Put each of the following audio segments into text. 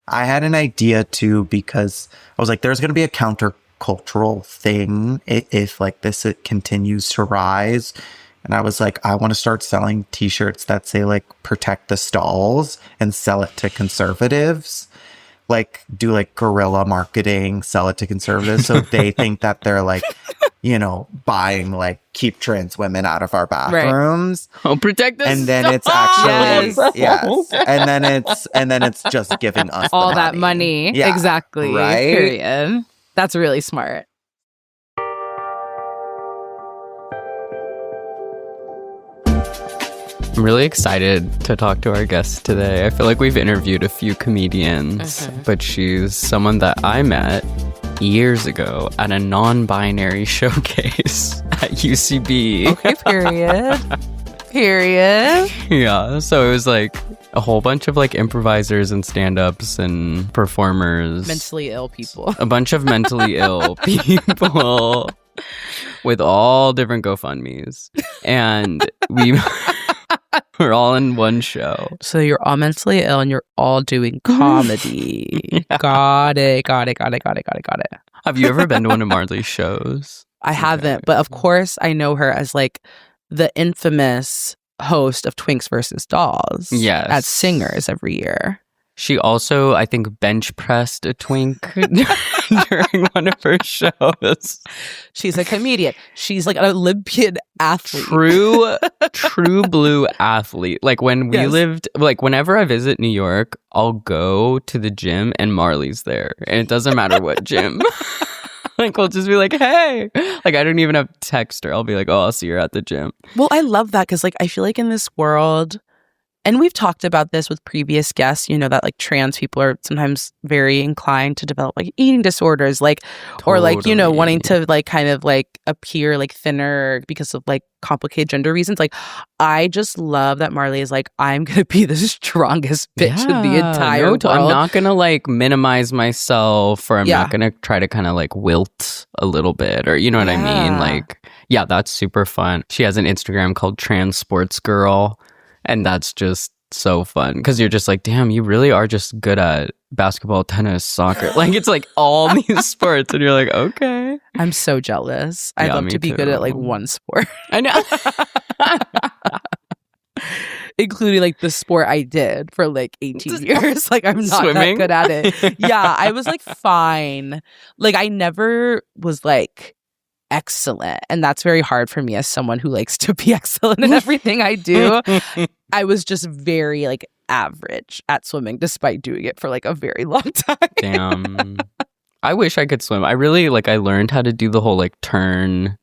I had an idea too, because I was like, there's going to be a countercultural thing if like this it continues to rise. And I was like, I want to start selling t-shirts that say like protect the stalls and sell it to conservatives. Like do like guerrilla marketing, sell it to conservatives. So they think that they're like, you know, buying like keep trans women out of our bathrooms. Right. Oh, protect us. And then it's actually yes. And then it's just giving us all the that money. Yeah, exactly. right? Period. That's really smart. I'm really excited to talk to our guest today. I feel like we've interviewed a few comedians, but she's someone that I met years ago at a non-binary showcase at UCB. Okay, period. Yeah, so it was like a whole bunch of like improvisers and stand-ups and performers. Mentally ill people. A bunch of mentally ill people with all different GoFundMes. And we're all in one show. So you're all mentally ill and you're all doing comedy. Yeah. Got it. Have you ever been to one of Marley's shows? I haven't, but of course I know her as like the infamous host of Twinks versus Dolls. Yes. At Singers every year. She also, I think, bench pressed a twink during one of her shows. She's a comedian. She's like an Olympian athlete. True blue athlete. Like when we lived, like whenever I visit New York, I'll go to the gym and Marley's there. And it doesn't matter what gym. Like we'll just be like, hey. Like I don't even have to text her. I'll be like, oh, I'll see her at the gym. Well, I love that because like I feel like in this world, and we've talked about this with previous guests, you know, that like trans people are sometimes very inclined to develop like eating disorders, like, or like, you know, wanting to like kind of like appear like thinner because of like complicated gender reasons. Like, I just love that Marley is like, I'm going to be the strongest bitch in the entire world. I'm not going to like minimize myself, or I'm not going to try to kind of like wilt a little bit, or you know what I mean? Like, yeah, that's super fun. She has an Instagram called Trans Sports Girl. And that's just so fun because you're just like, damn, you really are just good at basketball, tennis, soccer. Like it's like all these sports, and you're like, okay. I'm so jealous. I'd love to be good at like one sport. I know. Including like the sport I did for like 18 years. Like I'm not Swimming? that good at it. Yeah, I was like fine. Like I never was like excellent, and that's very hard for me as someone who likes to be excellent in everything I do. I was just very like average at swimming despite doing it for like a very long time. Damn. I wish I could swim. I really like I learned how to do the whole like turn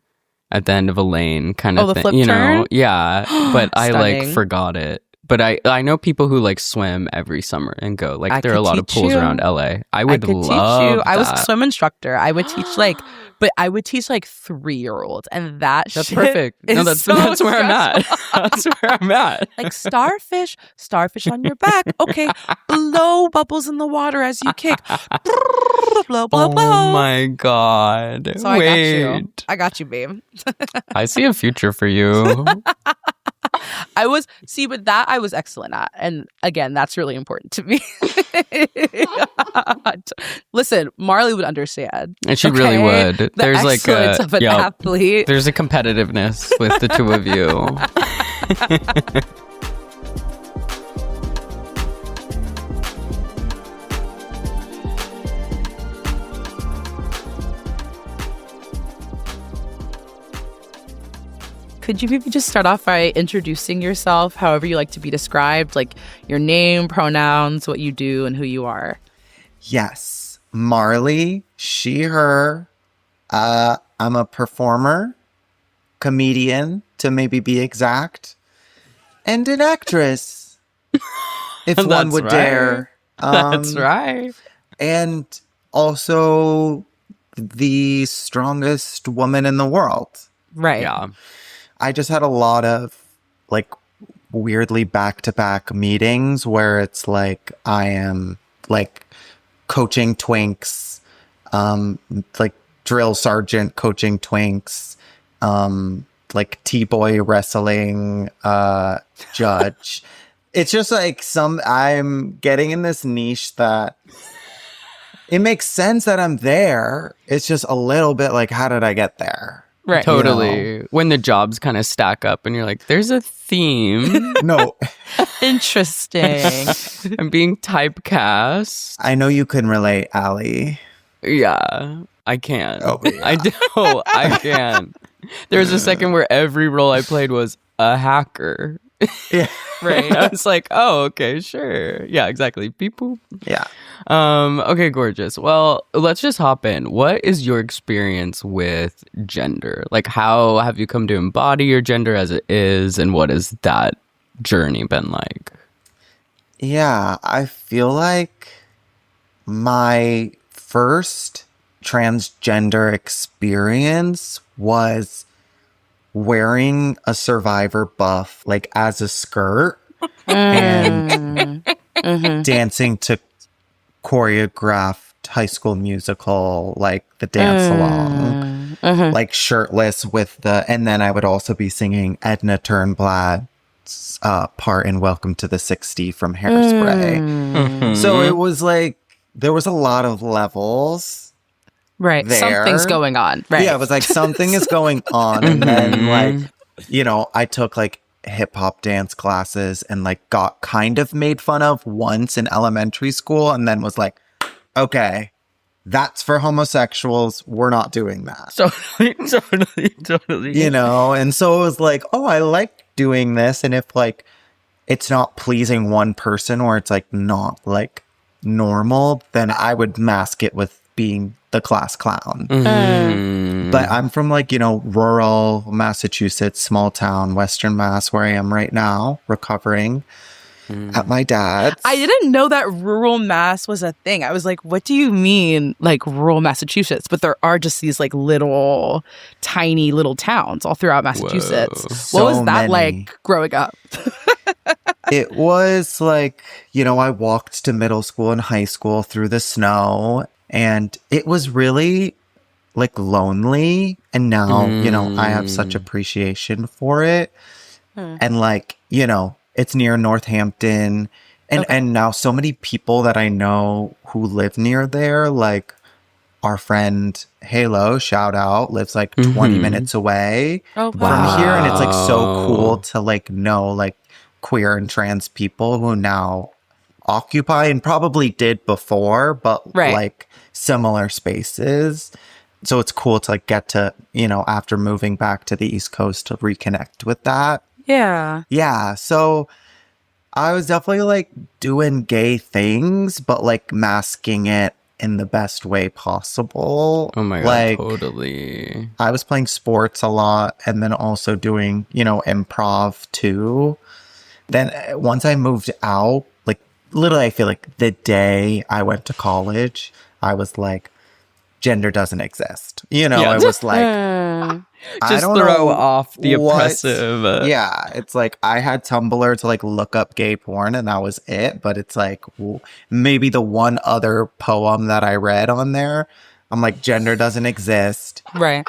at the end of a lane kind of the thing. flip You turn? know? Yeah. But I like Stunning. forgot it. But I know people who like swim every summer and go. Like there are a could lot of teach pools you. around LA. I Could love teach you. I was a that. swim instructor. I would teach like, but I would teach like 3-year-olds, and that's That's perfect. No, that's where I'm at. That's where I'm at. Like starfish on your back. Okay, blow bubbles in the water as you kick. Blow, blow, blow. Oh my god. So Wait. I got you, babe. I see a future for you. But that I was excellent at. And again, that's really important to me. Listen, Marley would understand. And she really would. The There's like excellence of an athlete. There's a competitiveness with the two of you. Could you maybe just start off by introducing yourself, however you like to be described, like your name, pronouns, what you do, and who you are? Yes. Marley, she, her. I'm a performer, comedian, to maybe be exact, and an actress, if one would dare. That's right. And also the strongest woman in the world. Right. Yeah. I just had a lot of like weirdly back-to-back meetings where it's like I am like coaching twinks, like drill sergeant coaching twinks, like T-boy wrestling judge, It's just like I'm getting in this niche that it makes sense that I'm there. It's just a little bit like, how did I get there? Right. Totally. You know? When the jobs kind of stack up and you're like, there's a theme. No. Interesting. I'm being typecast. I know you can relate, Allie. Yeah, I can. Oh, yeah. I can. There was a second where every role I played was a hacker. Yeah. Right. I was like, oh, okay, sure. Yeah, exactly. Beep boop. Yeah. Okay, gorgeous. Well, let's just hop in. What is your experience with gender? Like, how have you come to embody your gender as it is, and what has that journey been like? Yeah, I feel like my first transgender experience was wearing a Survivor buff, like as a skirt, and dancing to choreographed High School Musical, like the dance along, like shirtless with and then I would also be singing Edna Turnblad's part in Welcome to the 60 from Hairspray. So it was like, there was a lot of levels. Right. There. Something's going on. Right. Yeah, it was like something is going on. And then like, you know, I took like hip hop dance classes and like got kind of made fun of once in elementary school and then was like, okay, that's for homosexuals. We're not doing that. Totally. You know? And so it was like, oh, I like doing this. And if like it's not pleasing one person or it's like not like normal, then I would mask it with being the class clown. But I'm from like, you know, rural Massachusetts, small town, Western Mass, where I am right now, recovering at my dad's. I didn't know that rural Mass was a thing. I was like, what do you mean, like rural Massachusetts? But there are just these like little, tiny little towns all throughout Massachusetts. So what was that many. like growing up? It was like, you know, I walked to middle school and high school through the snow, and it was really like lonely. And now, you know, I have such appreciation for it. And like, you know, it's near Northampton. And now so many people that I know who live near there, like our friend Halo, shout out, lives like 20 minutes away from here. And it's like so cool to like know like queer and trans people who now occupy and probably did before, but like similar spaces. So it's cool to like get to, you know, after moving back to the East Coast to reconnect with that. Yeah. Yeah. So I was definitely like doing gay things, but like masking it in the best way possible. Oh my God, like, totally. I was playing sports a lot and then also doing, you know, improv too. Then once I moved out, like literally I feel like the day I went to college, I was like, gender doesn't exist. You know, it was like, just throw off the oppressive. Yeah, it's like I had Tumblr to like look up gay porn and that was it. But it's like maybe the one other poem that I read on there, I'm like, gender doesn't exist. Right.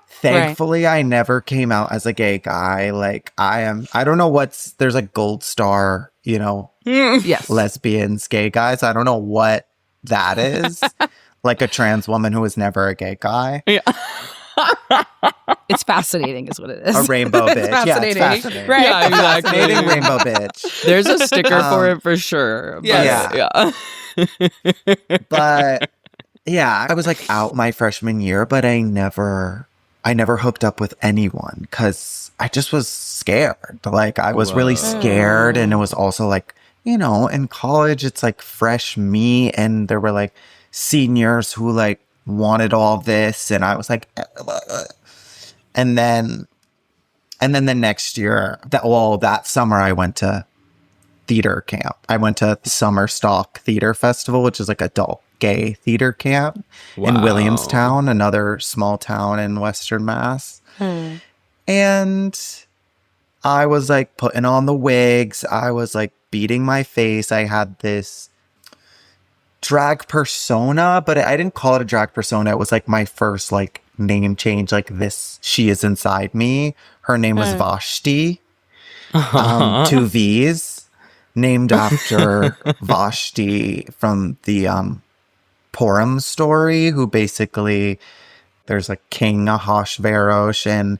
Thankfully, I never came out as a gay guy. Like I don't know there's like gold star, you know, yes, lesbians, gay guys. I don't know what that is. Like a trans woman who was never a gay guy. Yeah. It's fascinating is what it is. A rainbow bitch. Fascinating. Yeah, it's fascinating. Right. Yeah, exactly. Fascinating rainbow bitch. There's a sticker for it for sure. Yeah. But yeah, I was like out my freshman year, but I never hooked up with anyone because I just was scared. Like I was really scared. And it was also like, you know, in college, it's like fresh me. And there were like seniors who like wanted all this. And I was like, and then the next year, that summer, I went to theater camp. I went to Summer Stock Theater Festival, which is like adult gay theater camp in Williamstown, another small town in Western Mass. And I was like putting on the wigs. I was like beating my face. I had this drag persona, but I didn't call it a drag persona. It was like my first like name change, like this, she is inside me. Her name was Vashti. 2 V's. named after Vashti from the Purim story, who basically there's a king Ahasuerus, and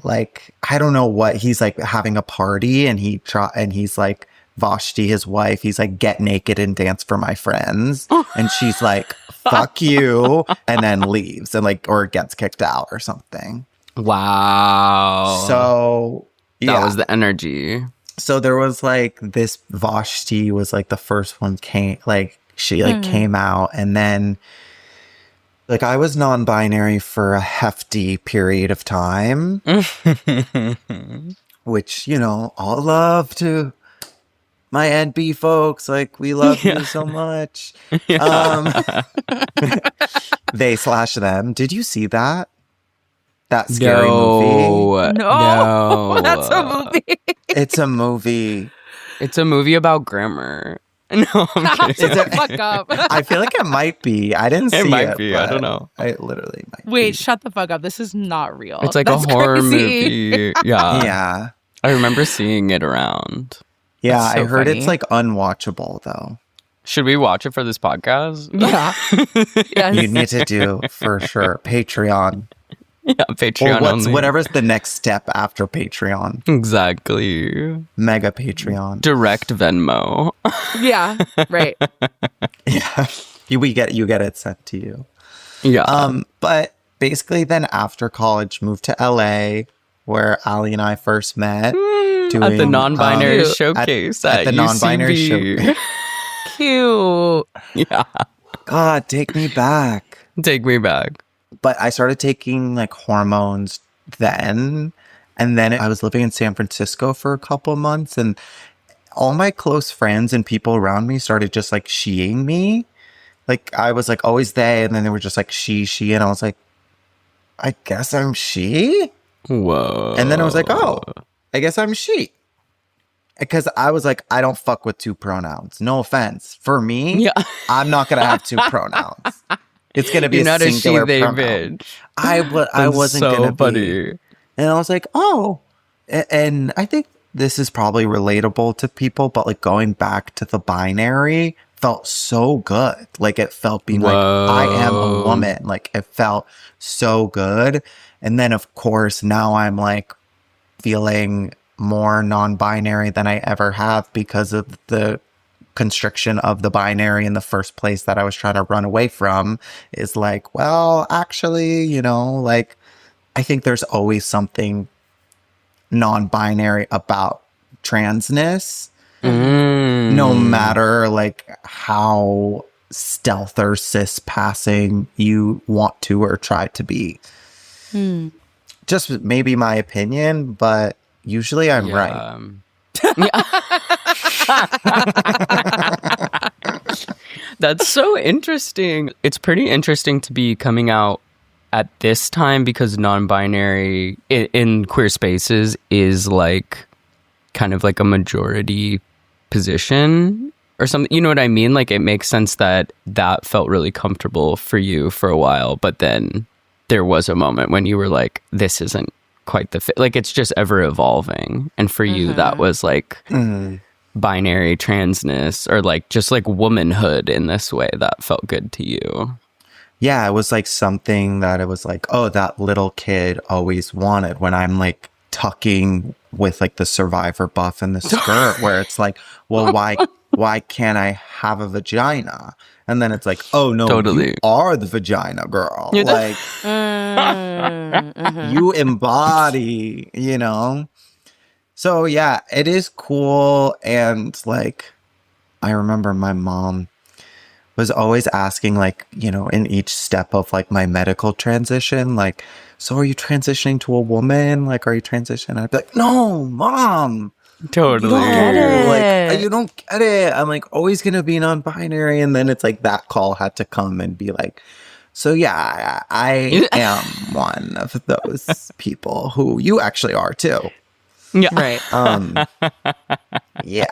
like I don't know what he's like having a party, and he's like Vashti, his wife. He's like, get naked and dance for my friends, and she's like, fuck you, and then leaves and like or gets kicked out or something. Wow. So that was the energy. So there was like this Vashti was like the first one came came out, and then like I was non-binary for a hefty period of time, which, you know, all love to my NB folks. Like, we love you so much. They/them. Did you see that? That scary movie? No. That's a movie. It's a movie. It's a movie about grammar. No, I'm kidding. Shut the fuck up. I feel like it might be. I didn't see it. It might be. I don't know. I literally might Wait, be. shut the fuck up. This is not real. It's like That's a horror crazy. movie. Yeah. Yeah. I remember seeing it around. Yeah, That's so I heard funny. it's like unwatchable though. Should we watch it for this podcast? Yeah. Yes. You need to do for sure. Patreon. Yeah, Patreon Or only. whatever's the next step after Patreon. Exactly. Mega Patreon. Direct Venmo. Yeah. Right. Yeah. You get it sent to you. Yeah. But basically then after college moved to LA where Ali and I first met. At the non-binary Cute. showcase at the UCB. non-binary showcase. Cute. Yeah. God, take me back. Take me back. But I started taking like hormones then. And then I was living in San Francisco for a couple months, and all my close friends and people around me started just like sheing me. Like I was like always they, and then they were just like she, and I was like, I guess I'm she. Whoa. And then I was like, oh, I guess I'm she. Because I was like, I don't fuck with two pronouns. No offense. For me, Yeah. I'm not going to have two pronouns. It's going to be You're not a she, singular they, pronoun. bitch. I That's wasn't so going to funny. be. And I was like, oh. And I think this is probably relatable to people, but like going back to the binary felt so good. Like it felt being like, I am a woman. Like it felt so good. And then of course, now I'm like feeling more non-binary than I ever have because of the constriction of the binary in the first place that I was trying to run away from. Is like, well, actually, you know, like I think there's always something non-binary about transness, no matter like how stealth or cis passing you want to or try to be. Just maybe my opinion, but usually I'm right. That's so interesting. It's pretty interesting to be coming out at this time because non-binary in queer spaces is like kind of like a majority position or something. You know what I mean? Like it makes sense that felt really comfortable for you for a while, but then there was a moment when you were like, this isn't quite the fit. Like it's just ever evolving. And for you, that was like binary transness or like just like womanhood in this way that felt good to you. Yeah, it was like something that it was like, oh, that little kid always wanted when I'm like tucking with like the Survivor buff and the skirt where it's like, well, why can't I have a vagina? And then it's like, oh no, Totally. you are the vagina girl. Like you embody, you know? So yeah, it is cool. And like, I remember my mom was always asking like, you know, in each step of like my medical transition, like, so are you transitioning to a woman? Like, are you transitioning? I'd be like, no, mom. Totally. You don't get it. Like, you don't get it. I'm like always going to be non-binary. And then it's like that call had to come and be like, so yeah, I am one of those people who you actually are too. Yeah. Right. Yeah.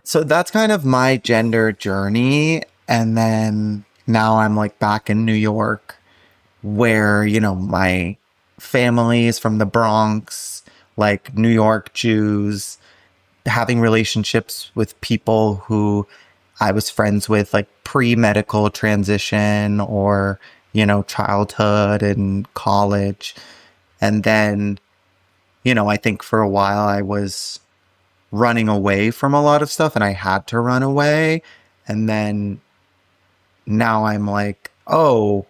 So that's kind of my gender journey. And then now I'm like back in New York where, you know, my family is from the Bronx, like New York Jews, having relationships with people who I was friends with, like pre-medical transition or, childhood and college. And then, I think for a while I was running away from a lot of stuff and I had to run away. And then now I'm like, oh,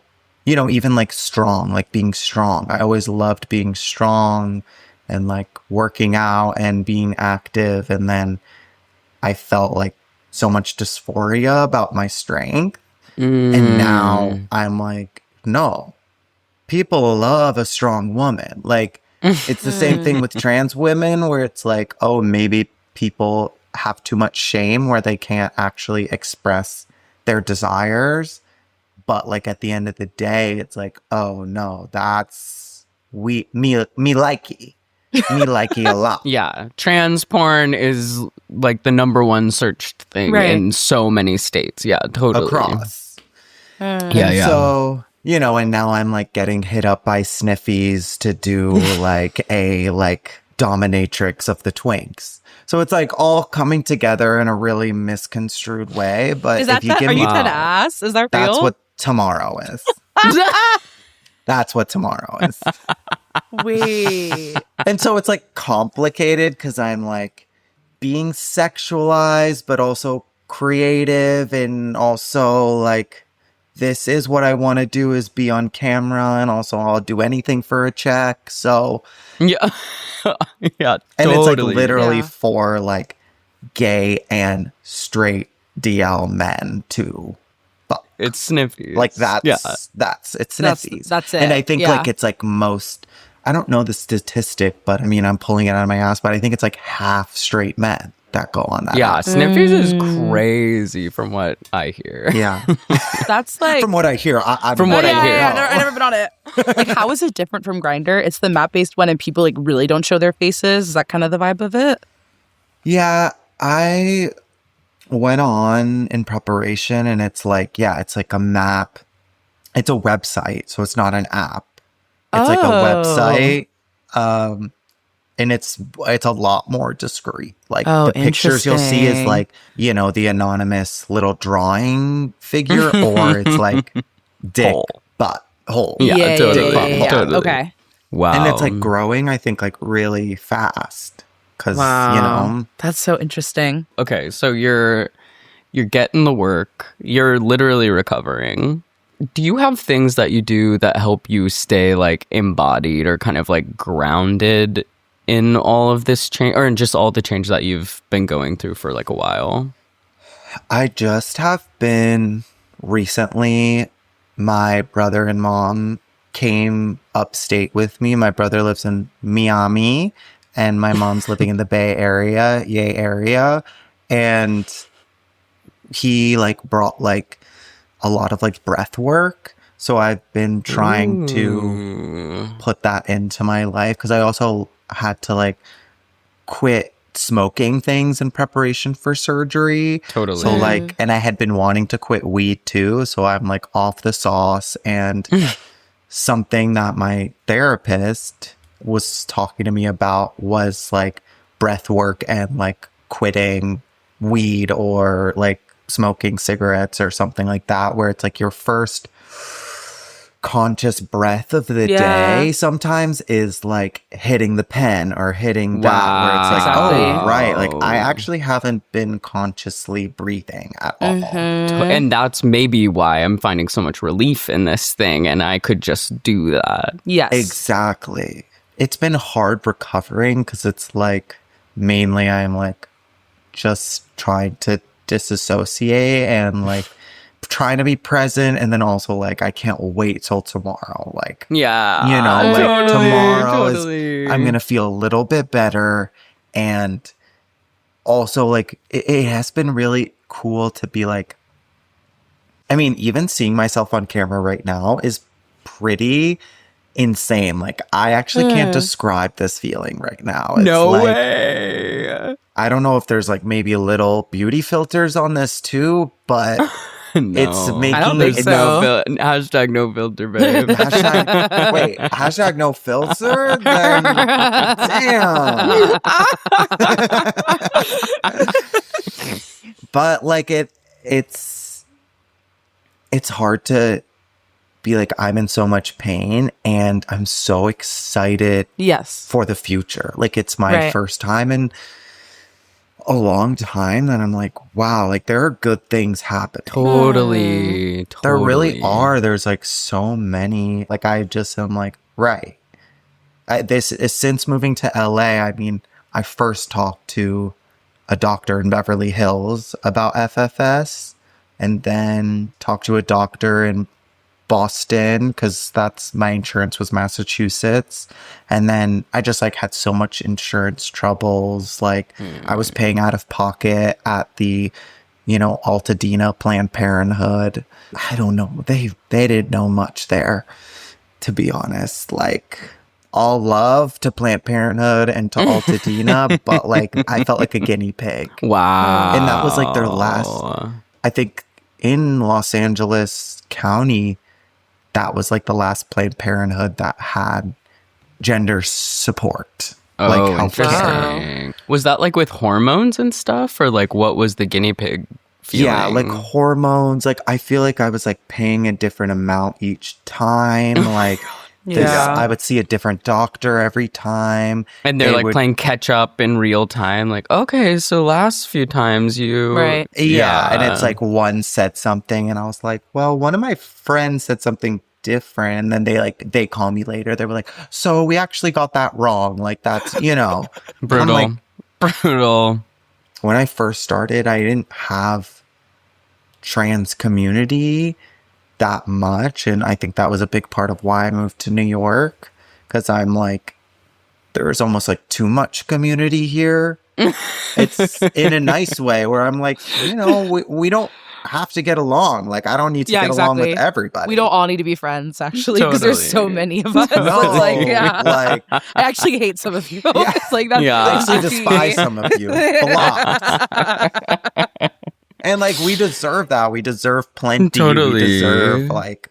even like strong, like being strong. I always loved being strong and like working out and being active. And then I felt like so much dysphoria about my strength. And now I'm like, no, people love a strong woman. Like, it's the same thing with trans women where it's like, oh, maybe people have too much shame where they can't actually express their desires. But like at the end of the day, it's like, oh no, that's me likey. Me likey a lot. Yeah. Trans porn is like the number one searched thing in so many states. Yeah, totally. Across. Yeah. So, and now I'm like getting hit up by sniffies to do like a like dominatrix of the twinks. So it's like all coming together in a really misconstrued way. But is that if you give are me, you dead ass? Is that real? that's what tomorrow is. That's what tomorrow is. Wait. And so it's like complicated because I'm like being sexualized, but also creative, and also like this is what I want to do is be on camera, and also I'll do anything for a check. So yeah, yeah, and totally. it's like literally for like gay and straight DL men to fuck. It's sniffies. Like it's sniffies. That's it. And I think like it's like I don't know the statistic, but I mean, I'm pulling it out of my ass, but I think it's like half straight men that go on that. Yeah, sniffies is crazy from what I hear. Yeah. That's like from what I hear. I hear. I've never been on it. Like, how is it different from Grindr? It's the map-based one and people like really don't show their faces. Is that kind of the vibe of it? Yeah, I went on in preparation and it's like a map. It's a website, so it's not an app. It's like a website. And it's a lot more discreet. Like the pictures you'll see is like, the anonymous little drawing figure, or it's like dick, butt, hole. Yeah, totally. Totally. Okay. Wow. And it's like growing, I think, like really fast. Because, That's so interesting. Okay, so you're getting the work. You're literally recovering. Do you have things that you do that help you stay like embodied or kind of like grounded in all of this change, or in just all the change that you've been going through for like a while? I just have been recently, my brother and mom came upstate with me. My brother lives in Miami and my mom's living in the Bay Area, Yay area. And he like brought like a lot of like breath work. So I've been trying to put that into my life because I also had to like quit smoking things in preparation for surgery. Totally. So like, and I had been wanting to quit weed too. So I'm like off the sauce, and something that my therapist was talking to me about was like breath work and like quitting weed or like smoking cigarettes or something like that, where it's like your first conscious breath of the day sometimes is like hitting the pen or hitting that, where it's like, oh, right, like I actually haven't been consciously breathing at all. And that's maybe why I'm finding so much relief in this thing, and I could just do that. Yes. Exactly. It's been hard recovering because it's like mainly I'm like just trying to disassociate and like trying to be present, and then also like I can't wait till tomorrow. Like, like tomorrow is I'm gonna feel a little bit better, and also like it has been really cool to be like, I mean, even seeing myself on camera right now is pretty insane. Like I actually can't describe this feeling right now. It's no like, way. I don't know if there's like maybe a little beauty filters on this too, but No. It's making I don't think it so. Hashtag no filter, babe. Hashtag no filter? Then damn. But like it's hard to be like, I'm in so much pain and I'm so excited Yes. for the future. Like it's my first time in a long time that I'm like, wow, like there are good things happening. Totally. There really are. There's like so many. Like I just am like, right. This is since moving to LA. I mean, I first talked to a doctor in Beverly Hills about FFS, and then talked to a doctor in Boston because that's my insurance was Massachusetts. And then I just like had so much insurance troubles. Like I was paying out of pocket at the, Altadena Planned Parenthood. I don't know. They didn't know much there, to be honest. Like all love to Planned Parenthood and to Altadena, but like I felt like a guinea pig. Wow. And that was like their last, I think in Los Angeles County, that was like the last Planned Parenthood that had gender support. Like healthcare. Was that like with hormones and stuff, or like what was the guinea pig feeling? Yeah, like hormones. Like I feel like I was like paying a different amount each time. Like I would see a different doctor every time. And they're like playing catch up in real time. Like, okay, so last few times you... Right. Yeah, and it's like one said something and I was like, well, one of my friends said something different. And then they call me later. They were like, so we actually got that wrong. Like that's, Brutal. Like, brutal. When I first started, I didn't have trans community that much. And I think that was a big part of why I moved to New York. Because I'm like, there's almost like too much community here. It's in a nice way where I'm like, we don't have to get along. Like, I don't need to get along with everybody. We don't all need to be friends, actually, because there's so many of us. No, it's like, like, I actually hate some of you. Yeah. It's like, that's I actually despise some of you. Blocked. And like, we deserve that. We deserve plenty. Totally. We deserve like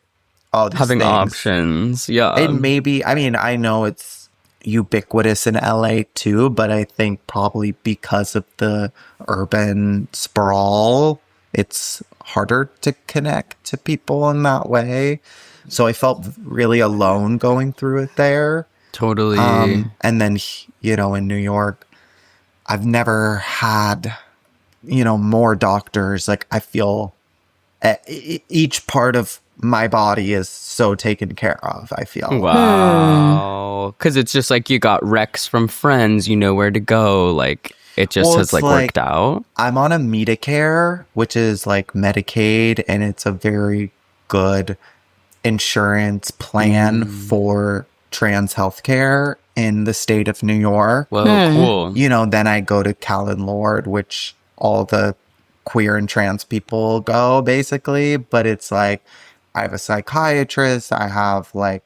all these having things. Options. Yeah. And maybe, I mean, I know it's ubiquitous in LA too, but I think probably because of the urban sprawl, it's harder to connect to people in that way. So I felt really alone going through it there. Totally. And then, in New York, I've never had, more doctors. Like I feel each part of my body is so taken care of, I feel. Wow. Because it's just like you got recs from friends, you know where to go. Like it just has like worked out. I'm on a Medicare, which is like Medicaid, and it's a very good insurance plan for trans healthcare in the state of New York. Whoa, cool. Then I go to Cal and Lord, which all the queer and trans people go basically, but it's like I have a psychiatrist, I have like,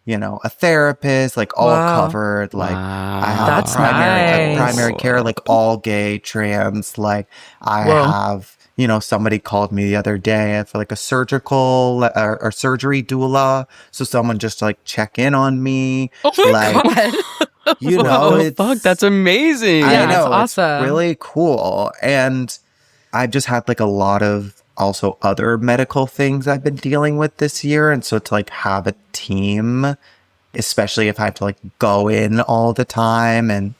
a therapist, like all covered. Like I have primary care, like all gay, trans. Like I have, somebody called me the other day for like a surgical or surgery doula. So someone just like check in on me. Oh my God. Fuck, that's amazing. I know, it's awesome. It's really cool. And I've just had like a lot of also other medical things I've been dealing with this year. And so to like have a team, especially if I have to like go in all the time and,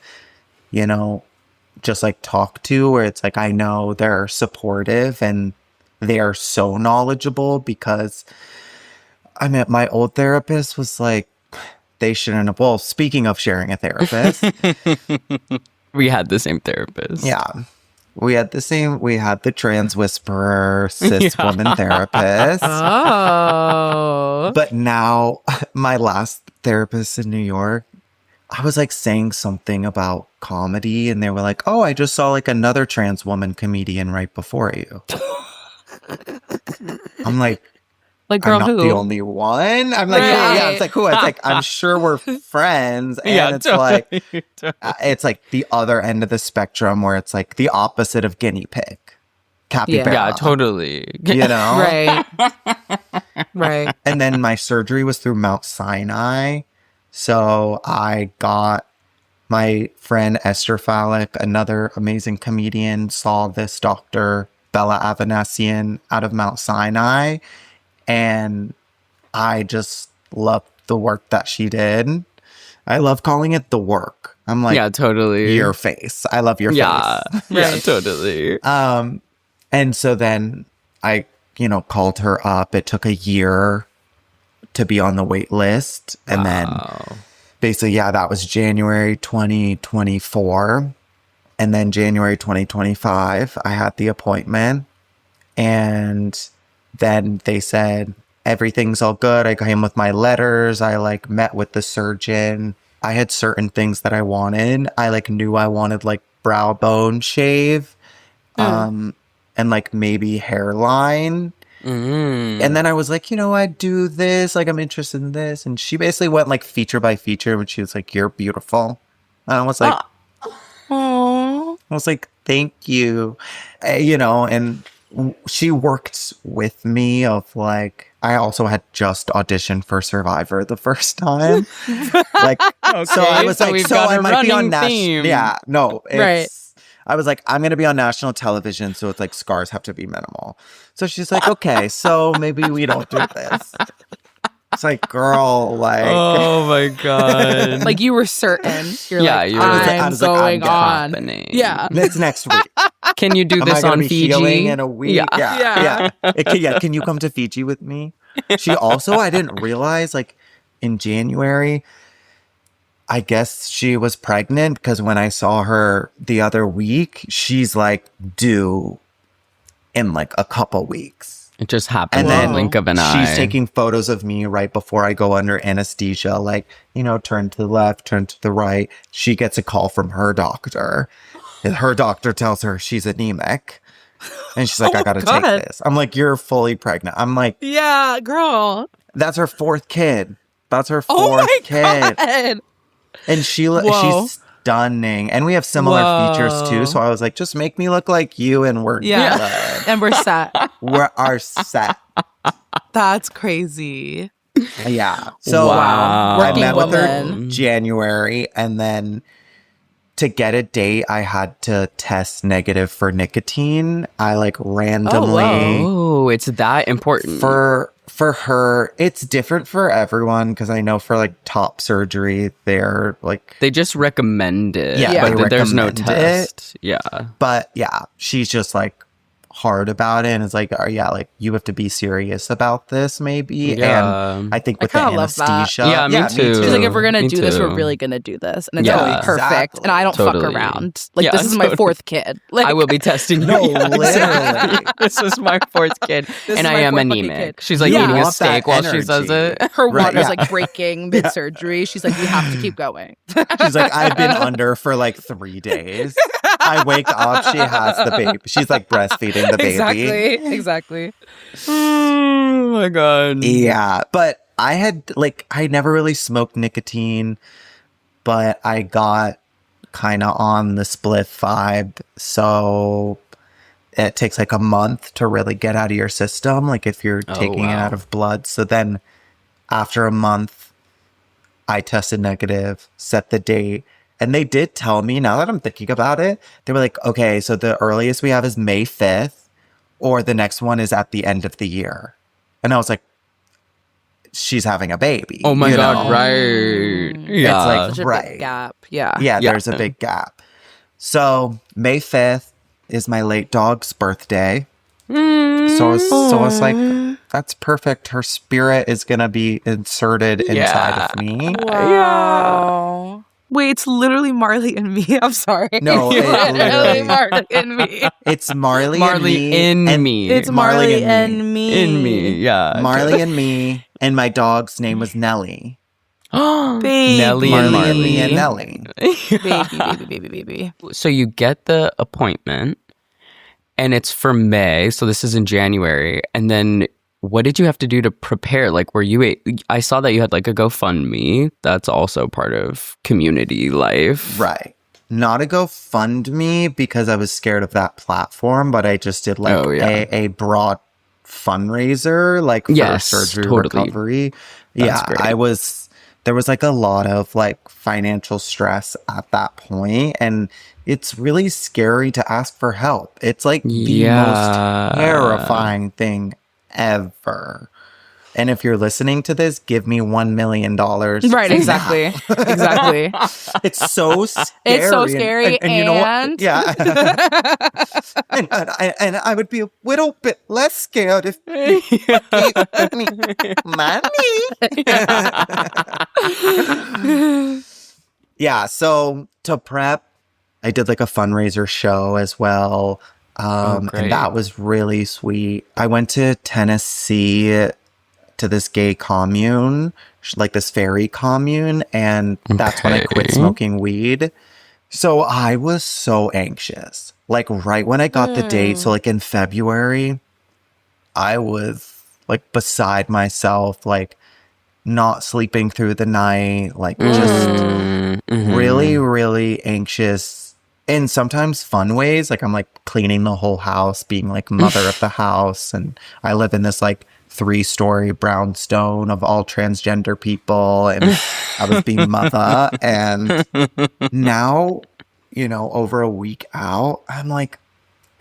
just like talk to, where it's like, I know they're supportive and they are so knowledgeable, because I mean, my old therapist was like, they shouldn't have, well, speaking of sharing a therapist. We had the same therapist. Yeah. We had the trans whisperer, cis woman therapist. Oh. But now my last therapist in New York, I was like saying something about comedy and they were like, oh, I just saw like another trans woman comedian right before you. I'm like girl, I'm not who? the only one. I'm like, yeah, it's like, who? It's like, I'm sure we're friends. And it's like, it's like the other end of the spectrum where it's like the opposite of guinea pig. capybara. Yeah, totally. You know? Right. Right. And then my surgery was through Mount Sinai. So I got my friend Esther Fallick, another amazing comedian, saw this doctor, Bella Avanesian, out of Mount Sinai. And I just loved the work that she did. I love calling it the work. I'm like, yeah, totally. Your face. I love your yeah. face. Yeah, totally. And so then I, called her up. It took a year to be on the wait list. And then basically, that was January 2024. And then January 2025, I had the appointment. And then they said, everything's all good. I came with my letters. I met with the surgeon. I had certain things that I wanted. I knew I wanted brow bone shave, and maybe hairline. And then I was like, I'd do this. I'm interested in this. And she basically went feature by feature, and she was like, you're beautiful. And I was like, Aww. I was like, thank you. And she worked with me of I also had just auditioned for Survivor the first time. So I was so we've got I a might be on running theme. national. Yeah, no, Right. I was like, I'm going to be on national television, so it's scars have to be minimal. So she's like, okay, so maybe we don't do this. It's girl, oh my god. You were certain. You're Yeah, like, you were like, I'm going on. happening. Yeah. It's next week. Can you do Am this I gonna on be Fiji? healing in a week? Yeah. Can you come to Fiji with me? She also, I didn't realize, in January, I guess she was pregnant because when I saw her the other week, she's due in a couple weeks. It just happened And in then the blink of an eye. She's taking photos of me right before I go under anesthesia, turn to the left, turn to the right. She gets a call from her doctor. And her doctor tells her she's anemic. And she's like, I gotta take this. I'm like, you're fully pregnant. I'm like, Yeah, girl. that's her fourth kid. That's her Oh fourth my kid. God. And Whoa. she's stunning. And we have similar features too. So I was like, just make me look like you and we're good. And we're set. We're our set. That's crazy. Yeah. So Wow. I met with her Working January, and then to get a date, I had to test negative for nicotine. I randomly Oh, it's that important. for her. It's different for everyone because I know for top surgery, they're they just recommend it. Yeah, but they there's no recommend test. Yeah. but yeah, she's just hard about it, and it's you have to be serious about this maybe. Yeah. And I think with the kinda love that. anesthesia, Yeah, me too. She's like, if we're gonna Me do this, we're too. really gonna do this, and it's Yeah. gonna be perfect. Exactly. And I don't Totally. fuck around. Yeah, This is my totally. fourth kid. I will be testing you. No, Yeah, literally. exactly. This is my fourth kid, This and is I my am fourth fucking anemic. kid. She's Yeah. eating You a want that steak while she says energy. it. Her Right, water's yeah. breaking mid surgery. She's like, we have to keep going. She's like, I've been under for 3 days. I wake up, she has the baby. She's breastfeeding the baby. Exactly. Oh my god. Yeah, but I had I never really smoked nicotine, but I got kind of on the spliff vibe. So it takes a month to really get out of your system, if you're taking it wow. out of blood. So then after a month, I tested negative, set the date. And they did tell me, now that I'm thinking about it, they were like, okay, so the earliest we have is May 5th, or the next one is at the end of the year. And I was like, she's having a baby. Oh my you god, know? right. Yeah. Such a Right. big gap. Yeah. Yeah, Yeah. there's a big gap. So May 5th is my late dog's birthday. So it's like, that's perfect. Her spirit is going to be inserted inside of me. Wow. Wait, it's literally Marley and me. I'm sorry. No, it literally- Marley and me. It's Marley, Marley and me. in me. It's Marley and me. in me. Yeah. Marley and me. And my dog's name was Nellie. Baby. Nelly and Marley and me Marley. and Nellie. Baby. So you get the appointment, and it's for May. So this is in January. And then what did you have to do to prepare? I saw that you had a GoFundMe. That's also part of community life. Right. not a GoFundMe because I was scared of that platform, but I just did like a broad fundraiser like for surgery recovery. That's great. There was like a lot of like financial stress at that point, and it's really scary to ask for help. It's like the most terrifying thing ever. And if you're listening to this, give me $1 million. Right, exactly. Exactly. It's so scary. It's so scary. And you know what? Yeah. and I would be a little bit less scared if you gave me money. Yeah, so to prep, I did like a fundraiser show as well. And that was really sweet. I went to Tennessee to this gay commune, like this fairy commune, and that's when I quit smoking weed. So I was so anxious. Like right when I got the date, so like in February, I was like beside myself, like not sleeping through the night, like just really, really anxious in sometimes fun ways. Like I'm like cleaning the whole house, being like mother of the house. And I live in this like 3-story brownstone of all transgender people, and I was being mother. And now, you know, over a week out, I'm like,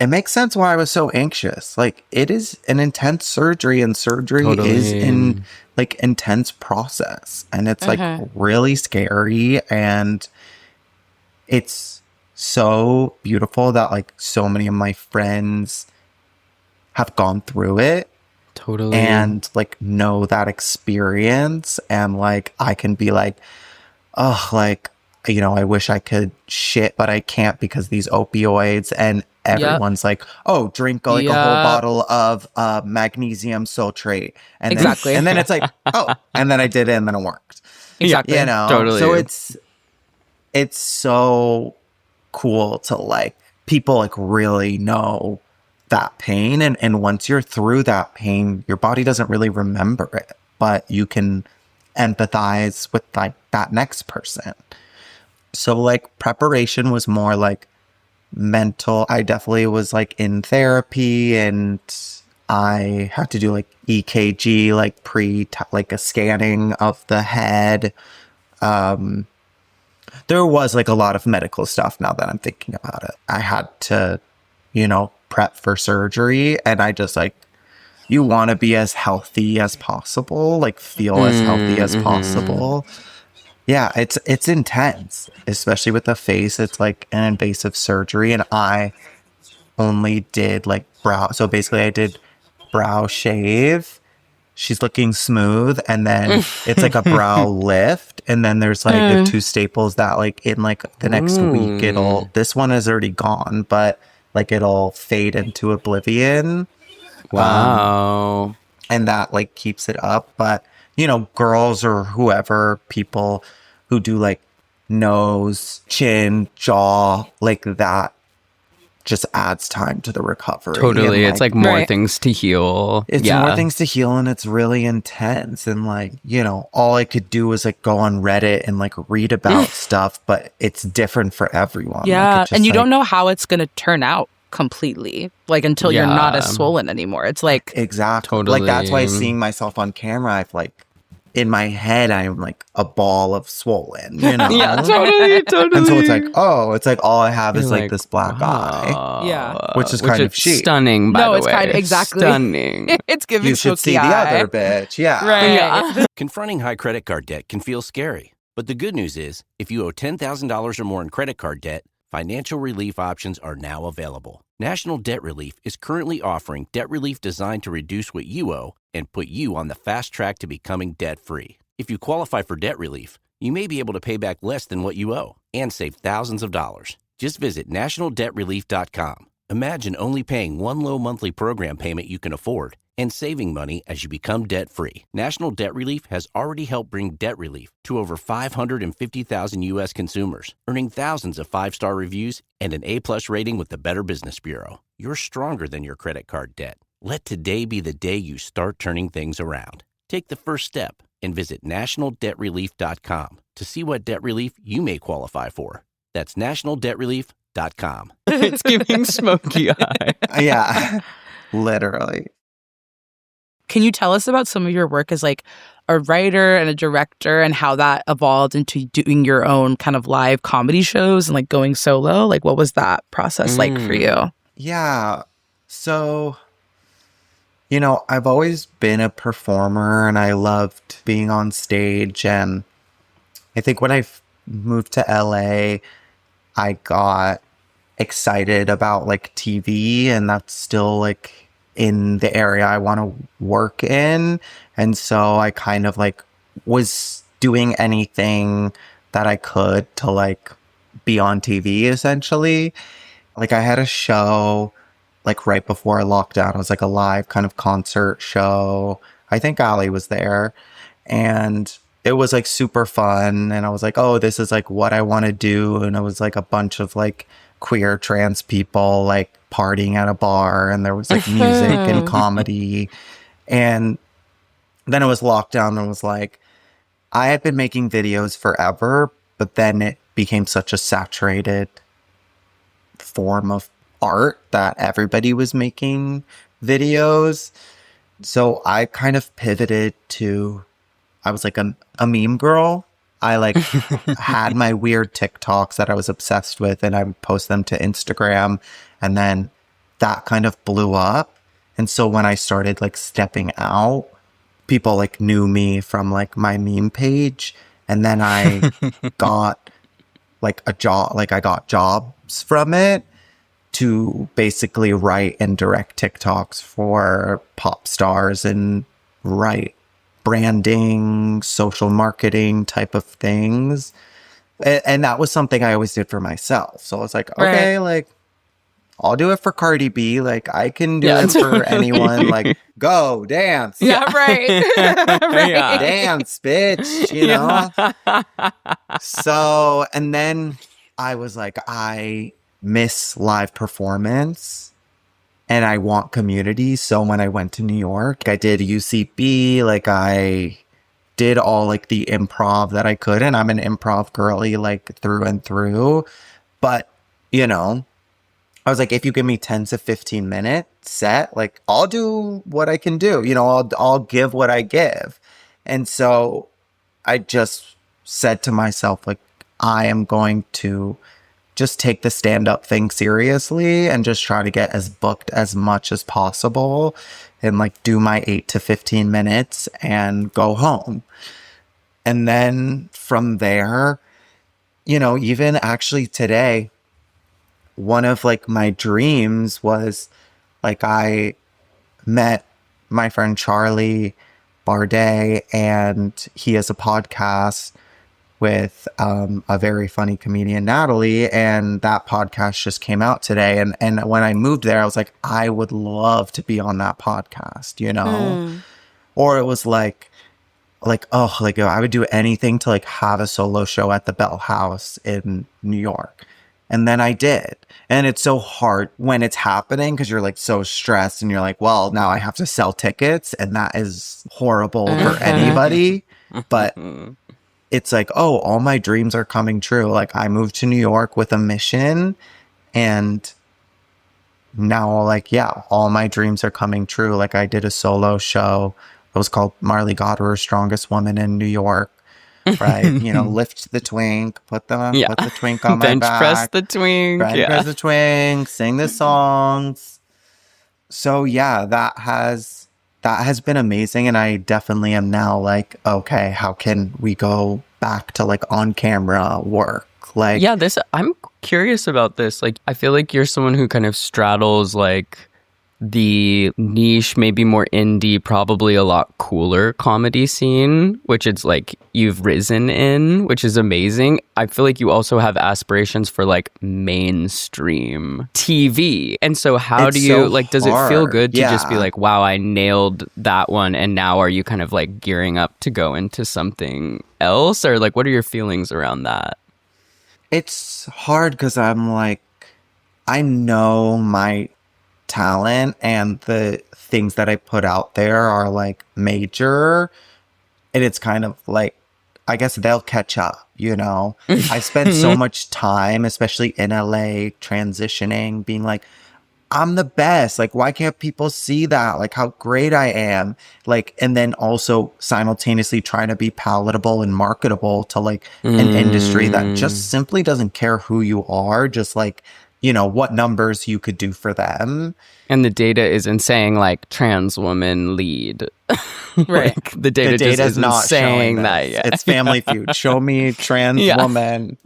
it makes sense why I was so anxious. Like it is an intense surgery, and surgery is in like intense process, and it's like really scary, and it's so beautiful that like so many of my friends have gone through it. Totally. And like know that experience, and like I can be like, oh, like, you know, I wish I could shit, but I can't because these opioids. And everyone's like, oh, drink like a whole bottle of magnesium sultrate. And then it's like, oh, and then I did it and then it worked. Exactly. You know, totally. So it's so cool to like people like really know that pain, and once you're through that pain, your body doesn't really remember it, but you can empathize with like that next person. So like preparation was more like mental. I definitely was like in therapy, and I had to do like EKG, like like a scanning of the head. There was like a lot of medical stuff now that I'm thinking about it. I had to, you know, prep for surgery, and I just like, you want to be as healthy as possible, like feel as healthy as possible. Yeah, it's intense, especially with the face. It's like an invasive surgery, and I only did like brow. So basically I did brow shave. She's looking smooth, and then it's like a brow lift, and then there's like the 2 staples that like in like the next week this one is already gone, but like it'll fade into oblivion. Wow. And that like keeps it up. But, you know, girls or whoever, people who do like nose, chin, jaw, like that just adds time to the recovery. Totally. And, it's like more things to heal. It's more things to heal, and it's really intense. And like, you know, all I could do was like go on Reddit and like read about stuff, but it's different for everyone. Yeah. Like, and you don't know how it's going to turn out completely, like until you're not as swollen anymore. It's like, exactly. Totally. Like that's why seeing myself on camera, I've like, in my head, I'm like a ball of swollen, you know? Yeah, totally. And so it's like, oh, it's like all I have is like this black eye. Yeah. Which is kind of chic. Stunning, by the way. No, it's kind of, exactly. Stunning. It's giving You should see eye. the other bitch. Yeah. Right. Yeah. Confronting high credit card debt can feel scary, but the good news is, if you owe $10,000 or more in credit card debt, financial relief options are now available. National Debt Relief is currently offering debt relief designed to reduce what you owe and put you on the fast track to becoming debt-free. If you qualify for debt relief, you may be able to pay back less than what you owe and save thousands of dollars. Just visit nationaldebtrelief.com. Imagine only paying one low monthly program payment you can afford and saving money as you become debt-free. National Debt Relief has already helped bring debt relief to over 550,000 U.S. consumers, earning thousands of 5-star reviews and an A-plus rating with the Better Business Bureau. You're stronger than your credit card debt. Let today be the day you start turning things around. Take the first step and visit nationaldebtrelief.com to see what debt relief you may qualify for. That's nationaldebtrelief.com. It's giving smoky eye. Yeah, literally. Can you tell us about some of your work as like a writer and a director and how that evolved into doing your own kind of live comedy shows and like going solo? Like, what was that process like for you? Yeah. So, I've always been a performer and I loved being on stage. And I think when I moved to LA, I got excited about like TV, and that's still like in the area I want to work in. And so I kind of like was doing anything that I could to like be on TV essentially. Like I had a show like right before lockdown. It was like a live kind of concert show. I think Ali was there, and it was like super fun. And I was like, oh, this is like what I want to do. And it was like a bunch of like queer trans people like partying at a bar, and there was like music and comedy. And then it was lockdown, and it was like, I had been making videos forever, but then it became such a saturated form of art that everybody was making videos. So I kind of pivoted to, I was like a meme girl. I like had my weird TikToks that I was obsessed with, and I would post them to Instagram, and then that kind of blew up. And so when I started like stepping out, people like knew me from like my meme page, and then I got like a job, like I got jobs from it to basically write and direct TikToks for pop stars and write branding, social marketing type of things. And that was something I always did for myself. So I was like, okay, like I'll do it for Cardi B. Like I can do it for anyone. Like go dance. Yeah, right. Yeah. Dance, bitch, you know? So, and then I was like, I miss live performance and I want community. So when I went to New York, I did UCB, like I did all like the improv that I could. And I'm an improv girly, like through and through. But, I was like, if you give me 10 to 15 minute set, like I'll do what I can do, I'll give what I give. And so I just said to myself, like, I am going to just take the stand-up thing seriously and just try to get as booked as much as possible and like do my 8 to 15 minutes and go home. And then from there, even actually today, one of like my dreams was like I met my friend Charlie Bardet, and he has a podcast with a very funny comedian, Natalie, and that podcast just came out today. And when I moved there, I was like, I would love to be on that podcast, Or it was like, oh, like I would do anything to like have a solo show at the Bell House in New York. And then I did. And it's so hard when it's happening because you're like so stressed and you're like, well, now I have to sell tickets. And that is horrible for anybody. But it's like, oh, all my dreams are coming true. Like I moved to New York with a mission, and now like, yeah, all my dreams are coming true. Like I did a solo show. It was called Marley, Gotterer, Strongest Woman in New York. Right, lift the twink, put the twink on my bench back, press the twink, press the twink, sing the songs. So yeah, that has been amazing, and I definitely am now like, okay, how can we go back to like on camera work? Like, yeah, I'm curious about this. Like, I feel like you're someone who kind of straddles like the niche, maybe more indie, probably a lot cooler comedy scene, which it's like you've risen in, which is amazing. I feel like you also have aspirations for like mainstream TV. And so how do you like, does it feel good to just be like, wow, I nailed that one, and now are you kind of like gearing up to go into something else? Or like, what are your feelings around that? It's hard because I'm like, I know my talent and the things that I put out there are like major, and it's kind of like I guess they'll catch up, you know? I spent so much time, especially in LA, transitioning, being like, I'm the best. Like, why can't people see that? Like, how great I am. Like, and then also simultaneously trying to be palatable and marketable to like an industry that just simply doesn't care who you are, just like, you know, what numbers you could do for them. And the data isn't saying like trans woman lead. Right. Like, the data just data's isn't not saying showing that this. yet. It's Family Feud. Show me trans woman.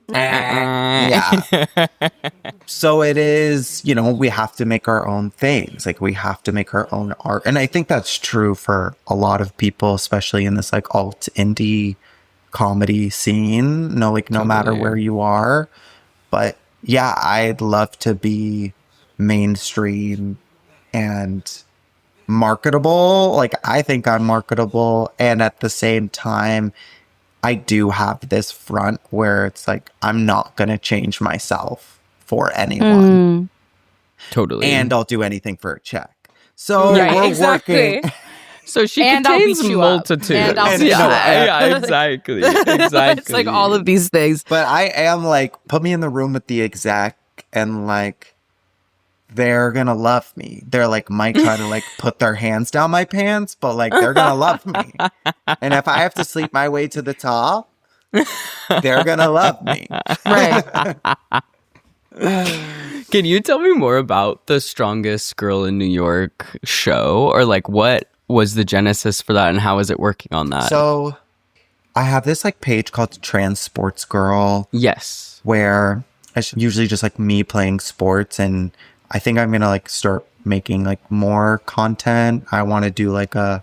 Yeah. So it is, you know, we have to make our own things. Like, we have to make our own art. And I think that's true for a lot of people, especially in this like alt indie comedy scene. No, like, no matter where you are. But yeah, I'd love to be mainstream and marketable. Like, I think I'm marketable, and at the same time I do have this front where it's like, I'm not gonna change myself for anyone. Totally. And I'll do anything for a check. So we're working. So she And I'll contains beat you up. multitudes. And I'll beat you yeah, exactly. Exactly. It's like all of these things. But I am like, put me in the room with the exec, and like, they're gonna love me. They're like, might try to like put their hands down my pants, but like, they're gonna love me. And if I have to sleep my way to the top, they're gonna love me. Right. Can you tell me more about the Strongest Girl in New York show? Or like, what was the genesis for that, and how is it working on that? So I have this like page called Trans Sports Girl. Yes. Where it's usually just like me playing sports, and I think I'm gonna like start making like more content. I want to do like a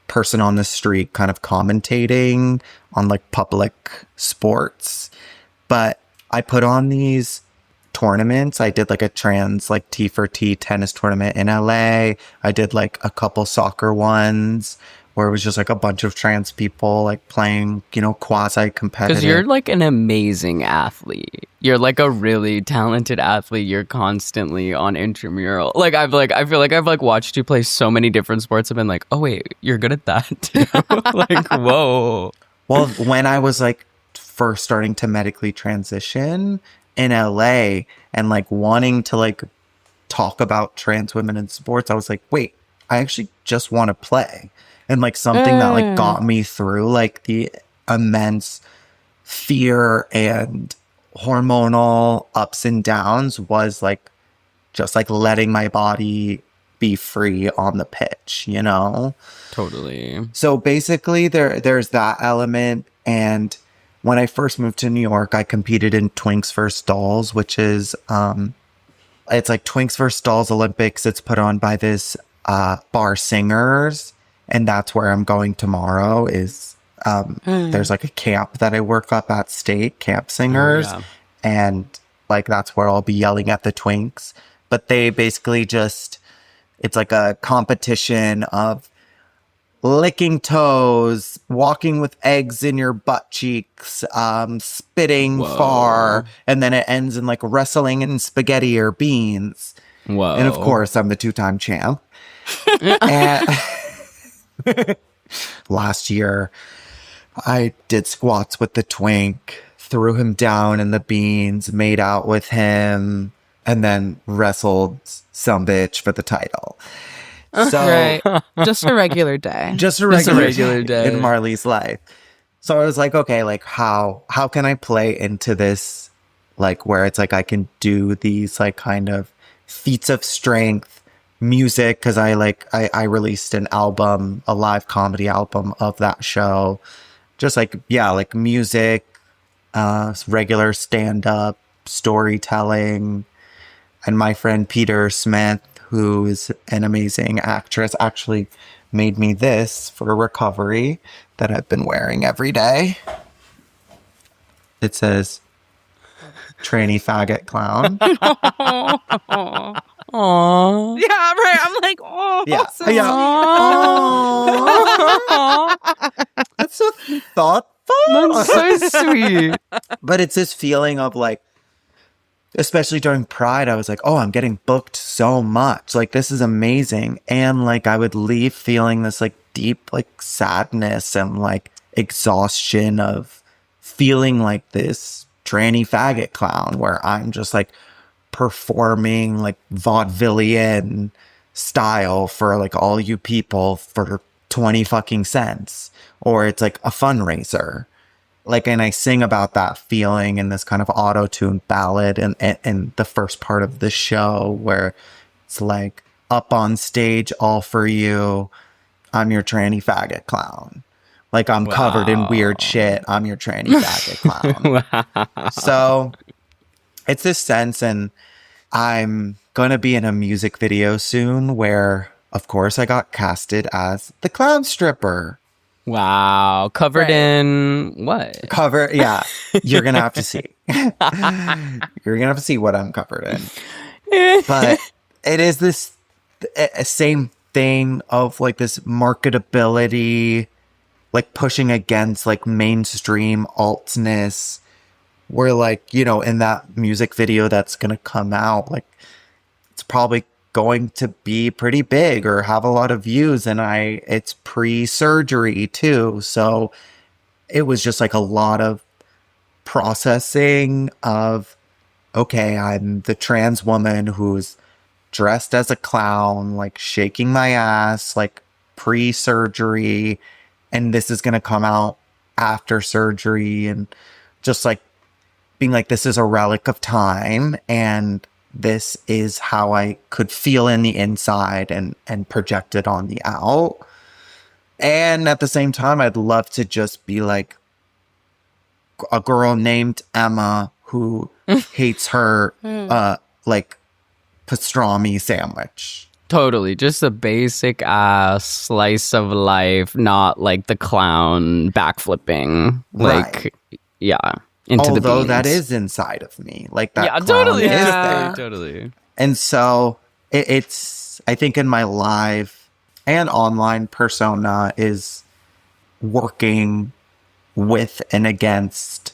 person on the street kind of commentating on like public sports. But I put on these tournaments. I did like a trans like T for T tennis tournament in LA. I did like a couple soccer ones where it was just like a bunch of trans people like playing, you know, quasi competitive. Because you're like an amazing athlete. You're like a really talented athlete. You're constantly on intramural. Like, I feel like I've like watched you play so many different sports. I've been like, oh wait, you're good at that too. Like, whoa. Well, when I was like first starting to medically transition in LA and like wanting to like talk about trans women in sports, I was like, wait, I actually just want to play. And like something that like got me through like the immense fear and hormonal ups and downs was like just like letting my body be free on the pitch, you know? Totally. So basically there's that element. And when I first moved to New York, I competed in Twinks vs. Dolls, which is it's like Twinks vs. Dolls Olympics. It's put on by this Bar Singers. And that's where I'm going tomorrow is there's like a camp that I work up at State, Camp Singers. Oh, yeah. And like, that's where I'll be yelling at the Twinks. But they basically just, it's like a competition of licking toes, walking with eggs in your butt cheeks, spitting far. And then it ends in like wrestling in spaghetti or beans. Whoa. And of course, I'm the 2-time champ. And last year, I did squats with the twink, threw him down in the beans, made out with him, and then wrestled some bitch for the title. So, Right. Just a regular day. just a regular day in Marley's life. So I was like, okay, like how can I play into this, like where it's like I can do these like kind of feats of strength music, because I released an album, a live comedy album of that show, just like, yeah, like music, regular stand-up storytelling. And my friend Peter Smith, who is an amazing actress, actually made me this for recovery that I've been wearing every day. It says tranny faggot clown. Aww. Yeah, right. I'm like, oh, Yeah. so Yeah. Aw. That's so thoughtful. That's so sweet. But it's this feeling of like, especially during Pride, I was like, oh, I'm getting booked so much. Like, this is amazing. And like, I would leave feeling this like deep like sadness and like exhaustion of feeling like this tranny faggot clown where I'm just like performing like vaudevillian style for like all you people for 20 fucking cents, or it's like a fundraiser. Like, and I sing about that feeling in this kind of auto-tune ballad and the first part of the show where it's like, up on stage, all for you, I'm your tranny faggot clown. Like, I'm covered in weird shit, I'm your tranny faggot clown. So it's this sense, and I'm gonna be in a music video soon where, of course, I got casted as the clown stripper. Wow. Covered in what? Yeah. You're going to have to see. You're going to have to see what I'm covered in. But it is this same thing of like this marketability, like pushing against like mainstream altness, where like, you know, in that music video that's going to come out, like it's probably going to be pretty big or have a lot of views, and it's pre-surgery too, so it was just like a lot of processing of, okay, I'm the trans woman who's dressed as a clown, like shaking my ass, like pre-surgery, and this is going to come out after surgery, and just like being like, this is a relic of time, and this is how I could feel in the inside and project it on the out. And at the same time, I'd love to just be like a girl named Emma who hates her, like pastrami sandwich. Totally. Just a basic ass slice of life, not like the clown backflipping. Like, Right. Yeah. Into Although the beans. that is inside of me. Like that Yeah, clown totally. is Yeah. there. Totally. And so it's, I think in my live and online persona is working with and against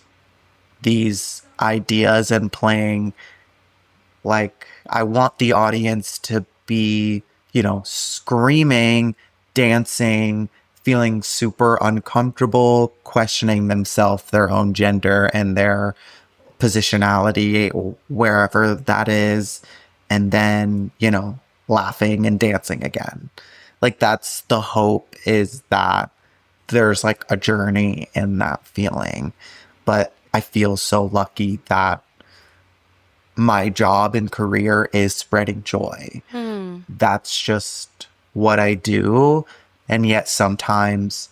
these ideas and playing like, I want the audience to be, you know, screaming, dancing, feeling super uncomfortable, questioning themselves, their own gender and their positionality, wherever that is, and then, you know, laughing and dancing again. Like, that's the hope, is that there's like a journey in that feeling. But I feel so lucky that my job and career is spreading joy. That's just what I do. And yet sometimes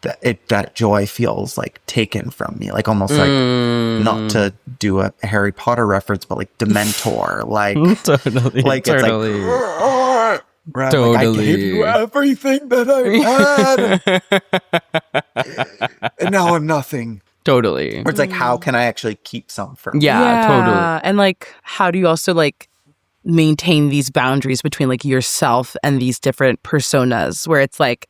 that joy feels like taken from me, like almost like, not to do a Harry Potter reference, but like Dementor, like Totally. like Totally. it's like, right, Totally. like, I gave you everything that I had, and now I'm nothing. Totally. Or it's like, how can I actually keep some for me? Yeah, totally. And like, how do you also like maintain these boundaries between like yourself and these different personas, where it's like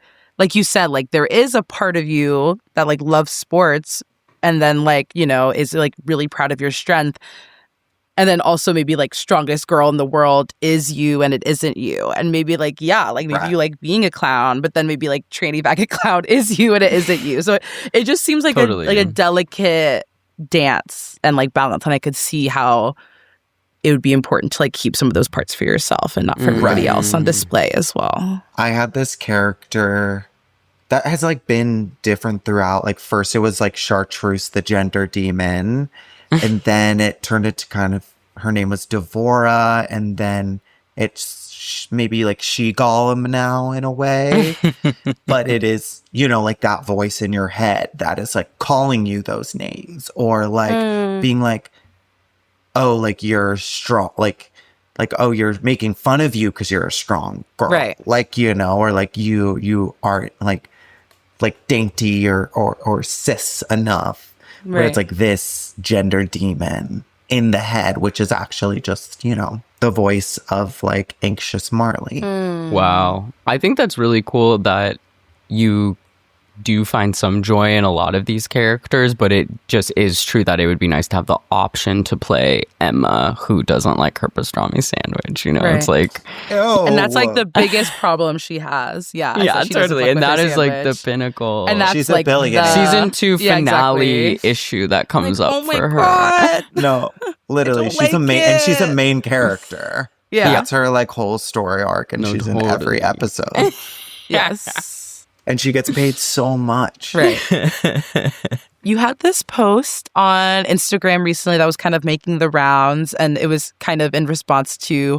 you said, like there is a part of you that like loves sports and then like, you know, is like really proud of your strength. And then also maybe like strongest girl in the world is you and it isn't you. And maybe like, yeah, like maybe you like being a clown, but then maybe like tranny faggot clown is you and it isn't you. So it just seems like a delicate dance and like balance. And I could see how it would be important to like keep some of those parts for yourself and not for everybody else on display as well. I had this character that has like been different throughout. Like first it was like Chartreuse, the gender demon. And then it turned into kind of, her name was Devora. And then it's maybe like She-Golem now in a way. But it is, you know, like that voice in your head that is like calling you those names, or like being like, oh, like you're strong, like, oh, you're making fun of you because you're a strong girl. Right. Like, you know, or like you aren't like dainty or cis enough. Where it's like this gender demon in the head, which is actually just, you know, the voice of like anxious Marley. Wow. I think that's really cool that you do find some joy in a lot of these characters, but it just is true that it would be nice to have the option to play Emma, who doesn't like her pastrami sandwich. You know, Right. it's like, and that's like the biggest problem she has. Yeah, yeah, she doesn't totally. fuck And with her that is like the sandwich. pinnacle. And that's She's a like billionaire. season 2 Yeah, finale exactly. issue that comes Like, up oh my for her. God. No, literally, don't she's a like main, and she's a it. main character. Yeah. That's her like whole story arc, and No, she's in totally. every episode, Yes. and she gets paid so much. Right. You had this post on Instagram recently that was kind of making the rounds, and it was kind of in response to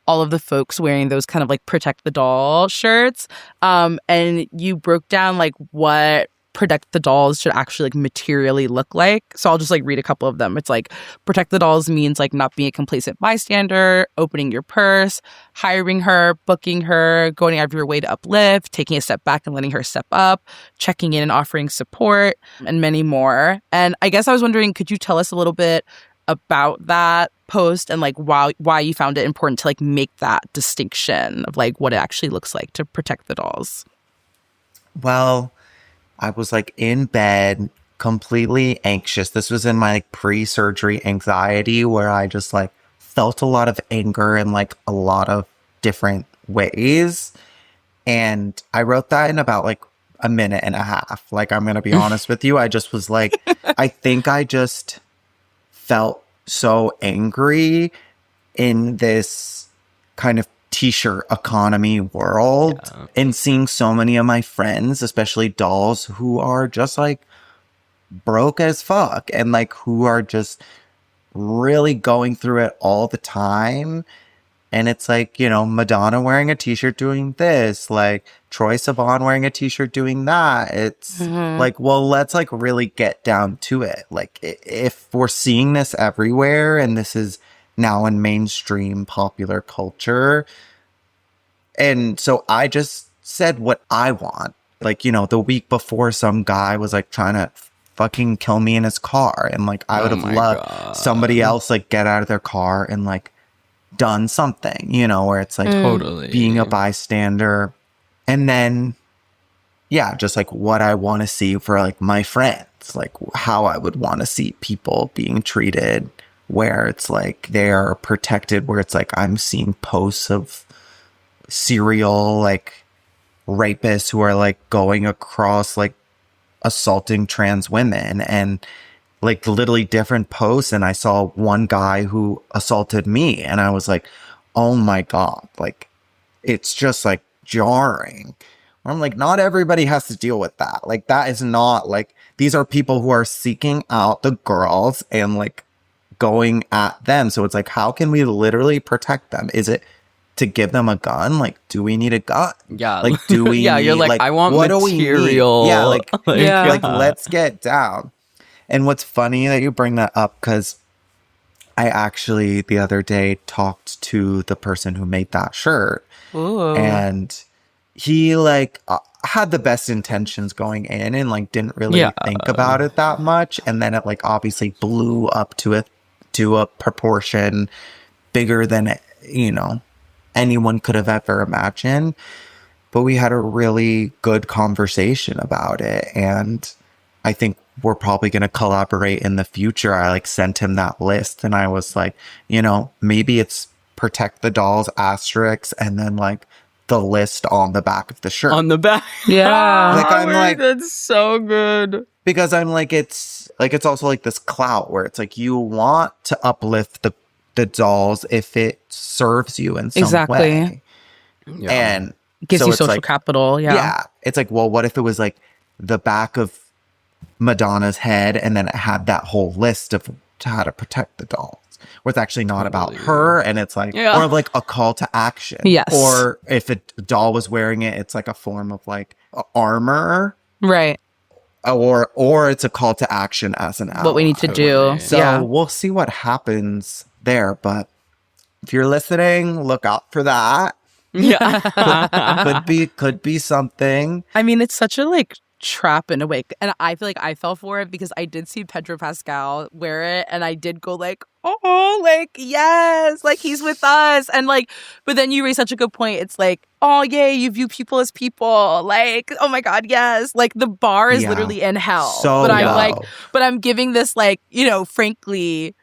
all of the folks wearing those kind of like Protect the Doll shirts. And you broke down like what Protect the Dolls should actually like materially look like. So I'll just like read a couple of them. It's like Protect the Dolls means like not being a complacent bystander, opening your purse, hiring her, booking her, going out of your way to uplift, taking a step back and letting her step up, checking in and offering support, and many more. And I guess I was wondering, could you tell us a little bit about that post and like why you found it important to like make that distinction of like what it actually looks like to protect the dolls? Well, I was like in bed, completely anxious. This was in my like, pre-surgery anxiety where I just like felt a lot of anger in like a lot of different ways. And I wrote that in about like a minute and a half. Like, I'm going to be honest with you. I just was like, I think I just felt so angry in this kind of t-shirt economy world and seeing so many of my friends, especially dolls, who are just like broke as fuck and like who are just really going through it all the time. And it's like, you know, Madonna wearing a t-shirt doing this, like Troye Sivan wearing a t-shirt doing that. It's like, well, let's like really get down to it. Like if we're seeing this everywhere and this is now in mainstream popular culture. And so I just said what I want. Like, you know, the week before some guy was like trying to fucking kill me in his car. And like, I would have loved somebody else like get out of their car and like done something, you know, where it's like Totally being a bystander. And then, yeah, just like what I want to see for like my friends, like how I would want to see people being treated, where it's like they're protected, where it's like I'm seeing posts of serial like rapists who are like going across like assaulting trans women and like literally different posts. And I saw one guy who assaulted me and I was like, oh my God, like it's just like jarring. I'm like, not everybody has to deal with that. Like that is not like, these are people who are seeking out the girls and like going at them. So it's like, how can we literally protect them? Is it to give them a gun? Like, do we need a gun? Yeah. Like, do we yeah, need, you're like, I want what material. Do we need? Yeah, like, Yeah. like let's get down. And what's funny that you bring that up, because I actually the other day talked to the person who made that shirt. Ooh. And he like had the best intentions going in and like didn't really think about it that much. And then it like obviously blew up to a proportion bigger than, you know, anyone could have ever imagined. But we had a really good conversation about it. And I think we're probably going to collaborate in the future. I like sent him that list and I was like, you know, maybe it's Protect the Dolls asterisk and then like the list on the back of the shirt. On the back. Yeah. Like, I'm like, that's so good. because I'm like, it's also like this clout where it's like you want to uplift the dolls if it serves you in some way. Yeah. And Gives so you it's social like, capital. Yeah. It's like, well, what if it was like the back of Madonna's head and then it had that whole list of how to protect the dolls, where it's actually not about her and it's like more of like a call to action. Yes. Or if a doll was wearing it, it's like a form of like armor. Right. Or it's a call to action as an ally. What we need to do. So we'll see what happens there. But if you're listening, look out for that. Yeah. Could be something. I mean, it's such a like trap in a way. And I feel like I fell for it because I did see Pedro Pascal wear it and I did go like, oh, like, yes, like he's with us. And like, but then you raise such a good point. It's like, oh, yay, you view people as people. Like, oh my God, yes. Like the bar is literally in hell. So but I'm like, but I'm giving this like, you know, frankly,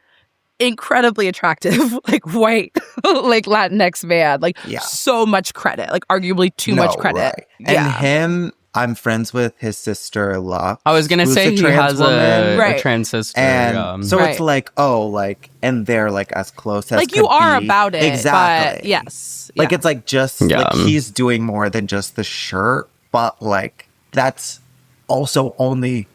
incredibly attractive, like white, like Latinx man, like so much credit, like arguably too much credit. Right. And him, I'm friends with his sister Lux. I was gonna say he has a trans sister, and so it's like, oh, like, and they're like as close as like you are be. about it, exactly. But yes, like it's like just like he's doing more than just the shirt, but like that's also only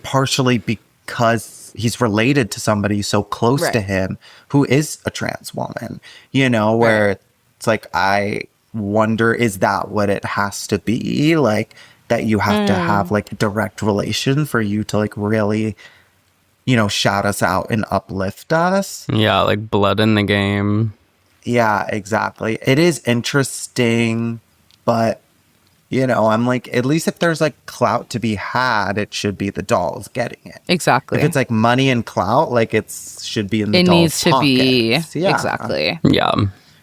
partially because he's related to somebody so close to him who is a trans woman, you know, where it's like, I wonder, is that what it has to be? Like that you have to have like direct relation for you to like really, you know, shout us out and uplift us. Yeah, like blood in the game. Yeah, exactly. It is interesting, but you know, I'm like, at least if there's like clout to be had, it should be the dolls getting it. Exactly. If it's like money and clout, like it should be in the dolls' pockets. It needs to be. Yeah. Exactly. Yeah.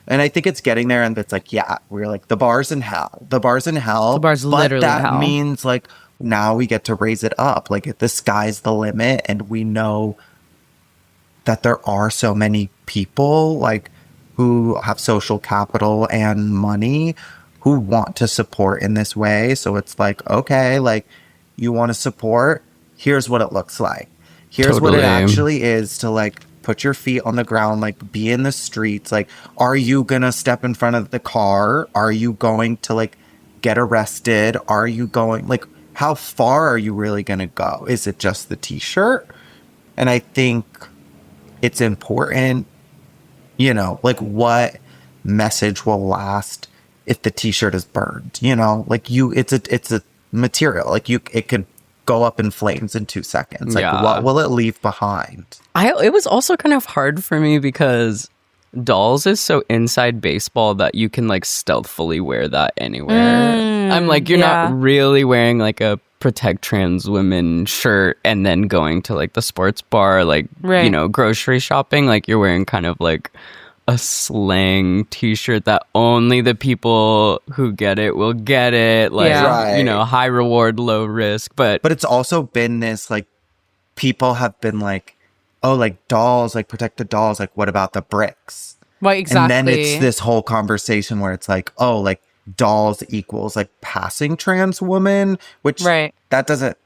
And I think it's getting there, and it's like, yeah, we're like, the bar's in hell. The bar's in hell. The bar's literally hell. But that hell. means like now we get to raise it up. Like the sky's the limit, and we know that there are so many people like who have social capital and money who want to support in this way. So it's like, okay, like you want to support, here's what it looks like. Here's what it actually is to like put your feet on the ground, like be in the streets. Like, are you gonna step in front of the car? Are you going to like get arrested? Are you going, like, how far are you really gonna go? Is it just the t-shirt? And I think it's important, you know, like what message will last if the t-shirt is burned, you know, like it's a material, like it could go up in flames in 2 seconds. Like what will it leave behind? It was also kind of hard for me because dolls is so inside baseball that you can like stealthily wear that anywhere. I'm like, you're not really wearing like a protect trans women shirt and then going to like the sports bar, like, you know, grocery shopping. Like you're wearing kind of like a slang t-shirt that only the people who get it will get it. Like, you know, high reward, low risk. But it's also been this, like, people have been like, oh, like dolls, like protect the dolls. Like, what about the bricks? Well, exactly. And then it's this whole conversation where it's like, oh, like dolls equals like passing trans woman, which that doesn't,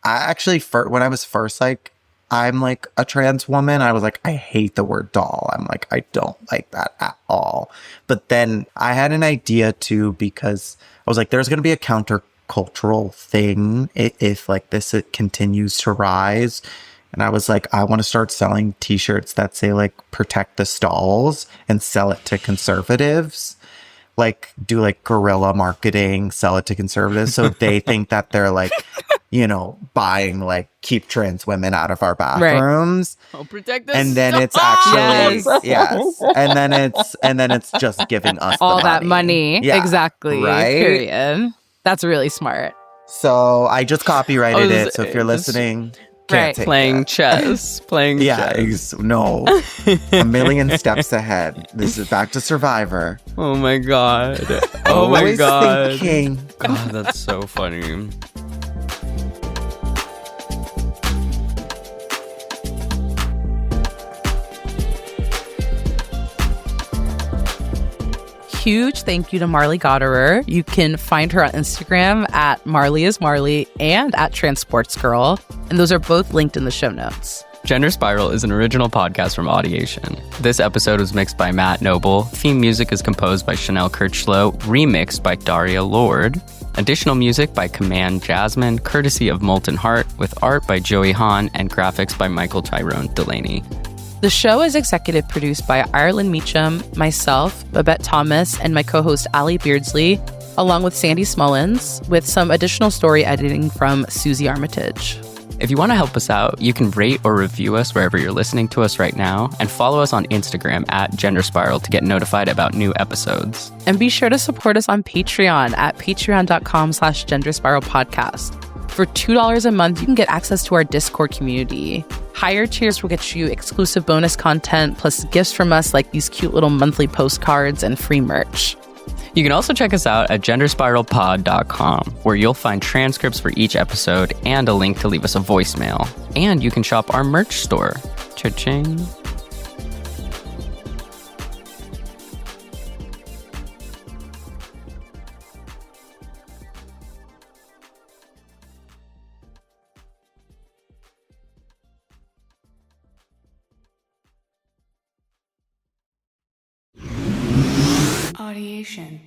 I actually, when I was first like, I'm like a trans woman, I was like, I hate the word doll. I'm like, I don't like that at all. But then I had an idea too, because I was like, there's going to be a countercultural thing if like this continues to rise. And I was like, I want to start selling t-shirts that say like protect the stalls and sell it to conservatives. Like do like guerrilla marketing, sell it to conservatives. So they think that they're like, you know, buying like keep trans women out of our bathrooms. I'll protect us. And then it's actually And then it's just giving us all the that money. Yeah, exactly. right? Period. That's really smart. So I just copyrighted it. So if you're listening, can't take playing that. chess, playing chess. No, a million steps ahead. This is back to Survivor. Oh my god. Oh my god. Thinking. God, that's so funny. Huge thank you to Marley Gotterer. You can find her on Instagram at Marley is Marley and at Transportsgirl. And those are both linked in the show notes. Gender Spiral is an original podcast from Audiation. This episode was mixed by Matt Noble. Theme music is composed by Chanel Kirchlow, remixed by Daria Lord. Additional music by Command Jasmine, courtesy of Molten Heart, with art by Joey Hahn and graphics by Michael Tyrone Delaney. The show is executive produced by Ireland Meacham, myself, Babette Thomas, and my co-host Ali Beardsley, along with Sandy Smullins, with some additional story editing from Susie Armitage. If you want to help us out, you can rate or review us wherever you're listening to us right now, and follow us on Instagram at Gender Spiral to get notified about new episodes. And be sure to support us on Patreon at patreon.com/genderspiralpodcast. For $2 a month, you can get access to our Discord community. Higher tiers will get you exclusive bonus content, plus gifts from us like these cute little monthly postcards and free merch. You can also check us out at genderspiralpod.com, where you'll find transcripts for each episode and a link to leave us a voicemail. And you can shop our merch store. Cha-ching. Audiation.